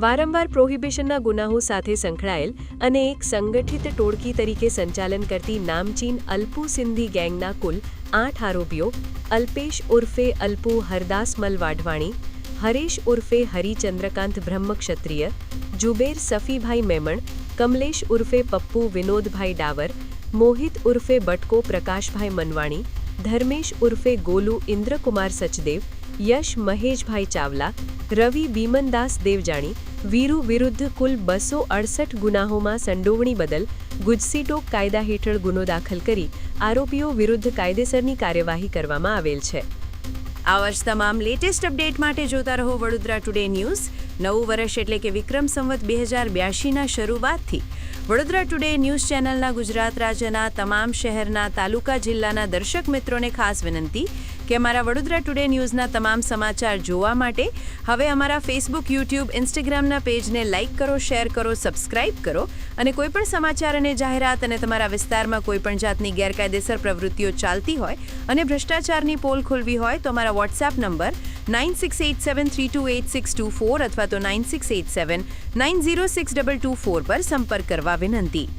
વારંવાર પ્રોહિબિશનના ગુનાહો સાથે સંકળાયેલ અને એક સંગઠિત ટોળકી તરીકે સંચાલન કરતી નામચીન અલ્પુ સિંધી ગેંગના કુલ 8 આરોપીઓ અલ્પેશ ઉર્ફે અલ્પુ હરદાસમલ વાઢવાણી, હરેશ ઉર્ફે હરિચંદ્રકાંત બ્રહ્મક્ષત્રિય, જુબેર સફીભાઈ મેમણ, કમલેશ ઉર્ફે પપ્પુ વિનોદભાઈ ડાવર, મોહિત ઉર્ફે બટકો પ્રકાશભાઈ મનવાણી, ધર્મેશ ઉર્ફે ગોલુ ઇન્દ્રકુમાર સચદેવ, યશ મહેશભાઈ ચાવલા, રવિ બીમનદાસ દેવજાણી, વીરુ વિરુદ્ધ કુલ 268 ગુનાહોમાં સંડોવણી બદલ ગુજસીટોક કાયદા હેઠળ ગુનો દાખલ કરી આરોપીઓ વિરુદ્ધ કાયદેસરની કાર્યવાહી કરવામાં આવેલ છે। આવા જ તમામ લેટેસ્ટ અપડેટ માટે જોતા રહો વડોદરા ટુડે ન્યૂઝ। નવું વર્ષ એટલે કે વિક્રમ સંવત 2082ના શરૂઆતથી વડોદરા ટુડે ન્યૂઝ ચેનલના ગુજરાત રાજ્યના તમામ શહેરના તાલુકા જિલ્લાના દર્શક મિત્રોને ખાસ વિનંતી કે અમારા વડોદરા ટુડે ન્યૂઝના તમામ સમાચાર જોવા માટે હવે અમારા ફેસબુક, યુટ્યુબ, ઇન્સ્ટાગ્રામના પેજને લાઇક કરો, શેર કરો, સબસ્ક્રાઇબ કરો અને કોઈપણ સમાચાર અને જાહેરાત અને તમારા વિસ્તારમાં કોઈપણ જાતની ગેરકાયદેસર પ્રવૃત્તિઓ ચાલતી હોય અને ભ્રષ્ટાચારની પોલ ખોલવી હોય તો અમારા વોટ્સએપ નંબર 9687328624 અથવા તો 9687906224 પર સંપર્ક કરવા વિનંતી।